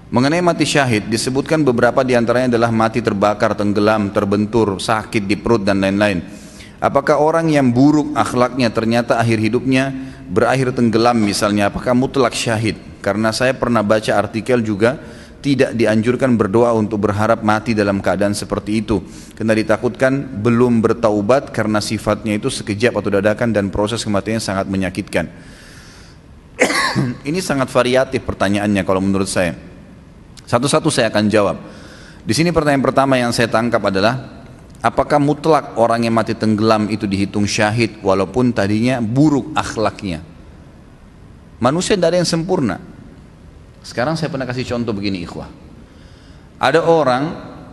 Mengenai mati syahid, disebutkan beberapa diantaranya adalah mati terbakar, tenggelam, terbentur, sakit di perut dan lain-lain. Apakah orang yang buruk akhlaknya ternyata akhir hidupnya berakhir tenggelam misalnya, apakah mutlak syahid? Karena saya pernah baca artikel juga tidak dianjurkan berdoa untuk berharap mati dalam keadaan seperti itu, karena ditakutkan belum bertaubat karena sifatnya itu sekejap atau dadakan dan proses kematiannya sangat menyakitkan. Ini sangat variatif pertanyaannya kalau menurut saya. Satu-satu saya akan jawab. Di sini pertanyaan pertama yang saya tangkap adalah, apakah mutlak orang yang mati tenggelam itu dihitung syahid walaupun tadinya buruk akhlaknya? Manusia tidak ada yang sempurna. Sekarang saya pernah kasih contoh begini ikhwah. Ada orang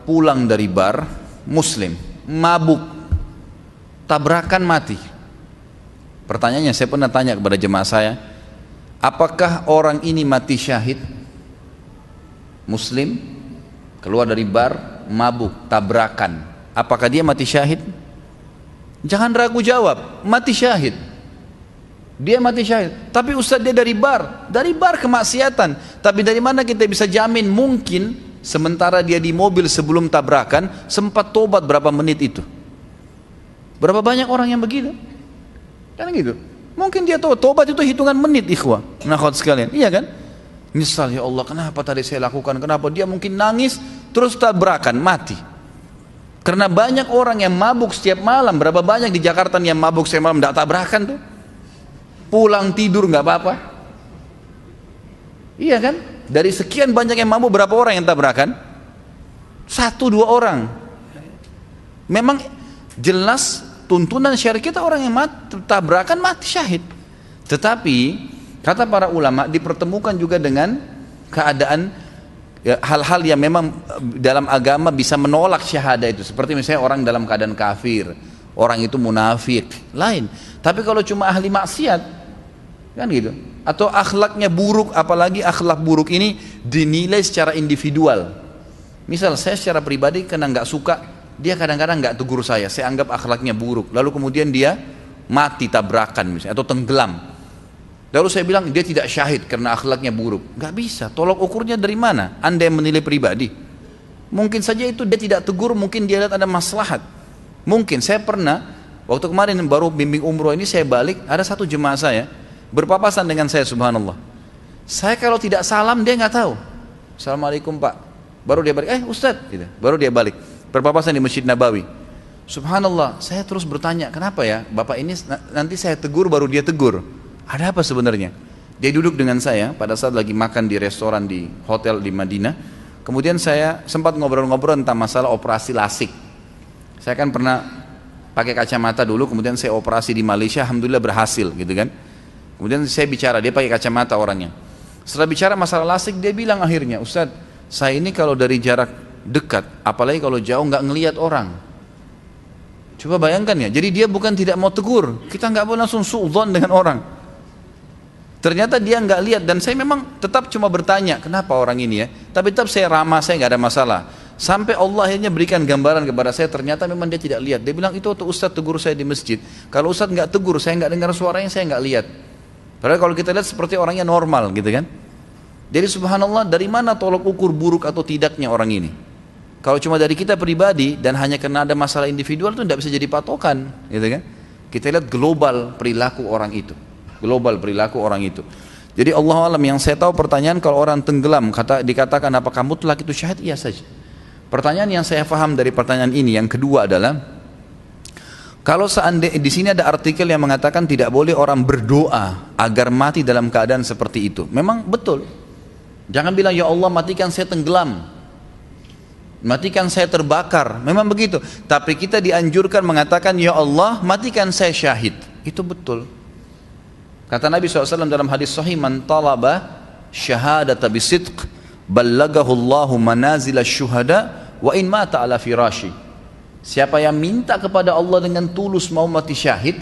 pulang dari bar, muslim, mabuk, tabrakan mati. Pertanyaannya, saya pernah tanya kepada jemaah saya, apakah orang ini mati syahid? Muslim, keluar dari bar, mabuk, tabrakan, apakah dia mati syahid? Jangan ragu jawab, mati syahid. Dia mati syahid. Tapi Ustaz, dia dari bar kemaksiatan. Tapi dari mana kita bisa jamin? Mungkin sementara dia di mobil sebelum tabrakan sempat tobat berapa menit itu. Berapa banyak orang yang begitu? Kan gitu. Mungkin dia tahu tobat itu hitungan menit ikhwah. Nah khawat sekalian, iya kan? Misal, ya Allah kenapa tadi saya lakukan, kenapa? Dia mungkin nangis terus tabrakan mati. Karena banyak orang yang mabuk setiap malam. Berapa banyak di Jakarta yang mabuk setiap malam tidak tabrakan tuh? Pulang tidur nggak apa-apa. Iya kan? Dari sekian banyak yang mabuk, berapa orang yang tabrakan? 1-2 orang. Memang jelas tuntunan syariat kita orang yang tabrakan mati syahid. Tetapi kata para ulama dipertemukan juga dengan keadaan hal-hal yang memang dalam agama bisa menolak syahadah itu. Seperti misalnya orang dalam keadaan kafir, orang itu munafik, lain. Tapi kalau cuma ahli maksiat, kan gitu. Atau akhlaknya buruk, apalagi akhlak buruk ini dinilai secara individual. Misal saya secara pribadi karena nggak suka, dia kadang-kadang nggak tegur saya anggap akhlaknya buruk. Lalu kemudian dia mati tabrakan misalnya, atau tenggelam. Lalu saya bilang dia tidak syahid karena akhlaknya buruk. Nggak bisa, tolok ukurnya dari mana? Anda yang menilai pribadi. Mungkin saja itu dia tidak tegur, mungkin dia lihat ada maslahat. Mungkin saya pernah, waktu kemarin baru bimbing umroh ini saya balik, ada satu jemaah saya berpapasan dengan saya, subhanallah. Saya kalau tidak salam dia nggak tahu. Assalamualaikum Pak. Baru dia balik, Ustadz, gitu. Baru dia balik. Berpapasan di Masjid Nabawi. Subhanallah, saya terus bertanya, kenapa ya Bapak ini nanti saya tegur baru dia tegur. Ada apa sebenarnya? Dia duduk dengan saya pada saat lagi makan di restoran di hotel di Madinah. Kemudian saya sempat ngobrol-ngobrol tentang masalah operasi lasik. Saya kan pernah pakai kacamata dulu, kemudian saya operasi di Malaysia, alhamdulillah berhasil gitu kan. Kemudian saya bicara, dia pakai kacamata orangnya. Setelah bicara masalah lasik, dia bilang akhirnya, Ustadz, saya ini kalau dari jarak dekat, apalagi kalau jauh nggak ngelihat orang. Coba bayangkan ya, jadi dia bukan tidak mau tegur, kita nggak boleh langsung suudzon dengan orang. Ternyata dia nggak lihat, dan saya memang tetap cuma bertanya, kenapa orang ini ya? Tapi tetap saya ramah, saya nggak ada masalah. Sampai Allah akhirnya berikan gambaran kepada saya, ternyata memang dia tidak lihat. Dia bilang itu waktu Ustadz tegur saya di masjid. Kalau Ustadz nggak tegur, saya nggak dengar suaranya, saya nggak lihat. Padahal kalau kita lihat seperti orangnya normal, gitu kan? Jadi subhanallah, dari mana tolok ukur buruk atau tidaknya orang ini? Kalau cuma dari kita pribadi dan hanya karena ada masalah individual itu tidak bisa jadi patokan, gitu kan? Kita lihat global perilaku orang itu. Global perilaku orang itu. Jadi Allah alam, yang saya tahu pertanyaan kalau orang tenggelam dikatakan apakah mutlak itu syahid? Iya saja. Pertanyaan yang saya paham dari pertanyaan ini yang kedua adalah, kalau seandainya di sini ada artikel yang mengatakan tidak boleh orang berdoa agar mati dalam keadaan seperti itu. Memang betul. Jangan bilang ya Allah matikan saya tenggelam, matikan saya terbakar. Memang begitu. Tapi kita dianjurkan mengatakan ya Allah matikan saya syahid. Itu betul. Kata Nabi SAW dalam hadis sahih, man talaba syahadata bisidq ballagahu Allahu manazila syuhada wa in mata ala firashi. Siapa yang minta kepada Allah dengan tulus mau mati syahid,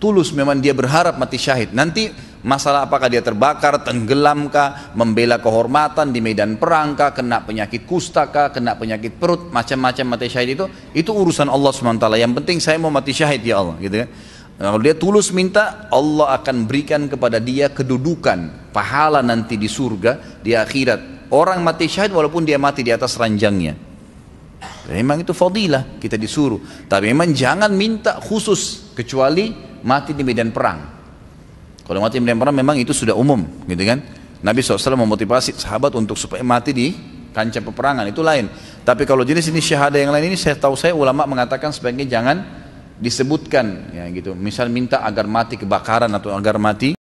tulus memang dia berharap mati syahid, nanti masalah apakah dia terbakar, tenggelam kah, membela kehormatan di medan perang kah, kena penyakit kusta kah, kena penyakit perut, macam-macam mati syahid itu urusan Allah SWT. Yang penting saya mau mati syahid ya Allah, gitu kan. Kalau dia tulus minta, Allah akan berikan kepada dia kedudukan pahala nanti di surga, di akhirat. orang mati syahid walaupun dia mati di atas ranjangnya. Memang itu fadilah, kita disuruh. Tapi memang jangan minta khusus kecuali mati di medan perang. Kalau mati di medan perang memang itu sudah umum, gitu kan? Nabi SAW memotivasi sahabat untuk supaya mati di kancah peperangan, itu lain. Tapi kalau jenis ini syahadah yang lain ini, saya tahu ulama mengatakan sebaiknya jangan disebutkan, ya gitu. Misal minta agar mati kebakaran atau agar mati